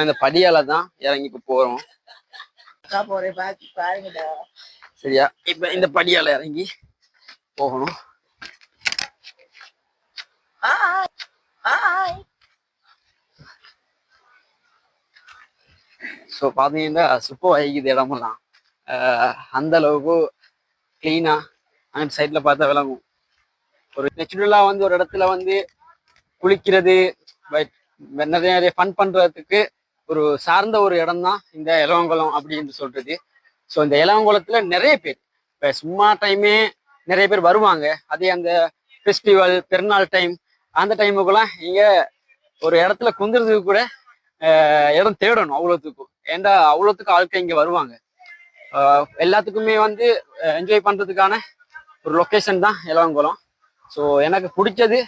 இந்த படியால தான் இறங்கி இப்ப போறோம். சரியா, இப்ப இந்த படியால இறங்கி போகணும். ஸோ பாத்தீங்கன்னா சூப்பர் வகிக்குது இடமெல்லாம். அந்த அளவுக்கு கிளீனா அந்த சைட்ல பார்த்தா விளங்கும். ஒரு நேச்சுரலா வந்து ஒரு இடத்துல வந்து குளிக்கிறது, நிறைய நிறைய ஃபன் பண்றதுக்கு ஒரு சார்ந்த ஒரு இடம் தான் இந்த இலவங்குளம் அப்படின்னு சொல்றது. ஸோ இந்த இலவங்குளத்துல நிறைய பேர் இப்போ சும்மா டைமே நிறைய பேர் வருவாங்க. அதே அந்த ஃபெஸ்டிவல் பெருநாள் டைம் அந்த டைமுக்குலாம் இங்க ஒரு இடத்துல குந்துறதுக்கு கூட இடம் தேடணும் அவ்வளோத்துக்கும். ஏண்டா அவ்வளோத்துக்கு ஆட்கள் இங்க வருவாங்க. எல்லாத்துக்குமே வந்து என்ஜாய் பண்றதுக்கான ஒரு லொக்கேஷன் தான் இலவங்குளம். ஸோ எனக்கு பிடிச்சது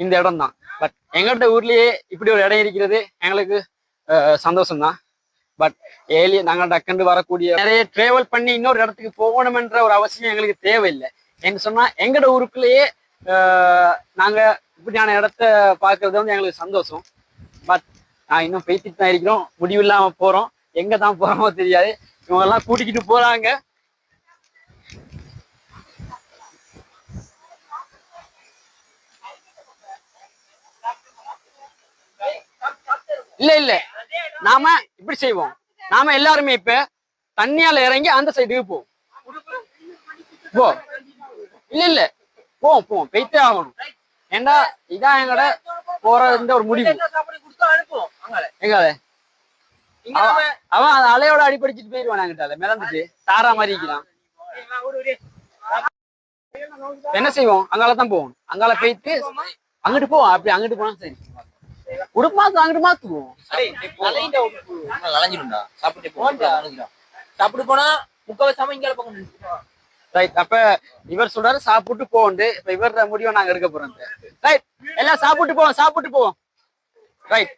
இந்த இடம் தான். பட் எங்கள்கிட்ட ஊர்லயே இப்படி ஒரு இடம் இருக்கிறது எங்களுக்கு சந்தோஷம்தான். பட் நாங்கள் டக்குண்டு வரக்கூடிய நிறைய டிராவல் பண்ணி இன்னொரு இடத்துக்கு போகணுமென்ற ஒரு அவசியம் எங்களுக்கு தேவையில்லை. என்று சொன்னா எங்கட ஊருக்குள்ளேயே நாங்க இப்படியான இடத்த பார்க்கறது வந்து எங்களுக்கு சந்தோஷம். பட் நான் இன்னும் பேசிட்டு தான் இருக்கிறோம், முடிவில்லாம போறோம். எங்க தான் போறோமோ தெரியாது. இவங்க எல்லாம் கூட்டிக்கிட்டு போறாங்க. இல்ல இல்ல, நாம இப்படி செய்வோம். நாம எல்லாருமே இப்ப தண்ணியால இறங்கி அந்த சைடுக்கு போவோம். போ இல்ல இல்ல, போவோம் போவோம், போயிட்டே ஆகணும். ஏண்டா இதான் எங்கட போற ஒரு முடிவு. எங்கால அவன் அலையோட அடிப்படிச்சுட்டு போயிருவான். என்கிட்ட மிதந்துட்டு தாரா மாதிரி இருக்கிறான். என்ன செய்வோம், அங்காலதான் போவோம். அங்கால போயிட்டு அங்கிட்டு போவோம். அப்படி அங்கிட்டு போனா சரி, உடுப்பாத்து அங்கிட்டு மாத்துவோம். சாப்பிட்டு போனா முக்கவசாம இங்க பக்கம். ரைட், அப்ப இவர் சொல்றாரு சாப்பிட்டு போண்டு. இப்ப இவர முடிவை நாங்க எடுக்க போறோம். ரைட், எல்லாம் சாப்பிட்டு போவோம், சாப்பிட்டு போவோம். ரைட்,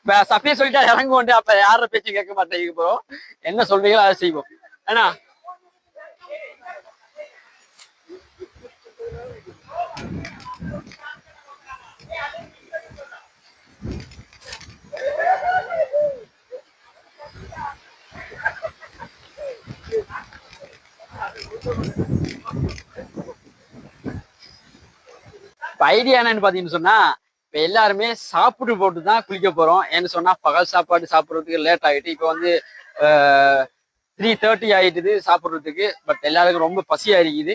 இப்ப சஃபியா சொல்லிட்டா இறங்குவோண்டு. அப்ப யார பேச்சு கேட்க மாட்டேங்க போறோம். என்ன சொல்றீங்களோ அதை செய்வோம். ஏன்னா ஐடியா என்னன்னு பாத்தீங்கன்னு சொன்னா, இப்ப எல்லாருமே சாப்பிட்டு போட்டு தான் குளிக்க போறோம். ஏன்னு சொன்னா பகல் சாப்பாடு சாப்பிட்றதுக்கு லேட் ஆகிட்டு. இப்ப வந்து 3:30 ஆயிட்டுது சாப்பிட்றதுக்கு. பட் எல்லாருக்கும் ரொம்ப பசியா இருக்குது.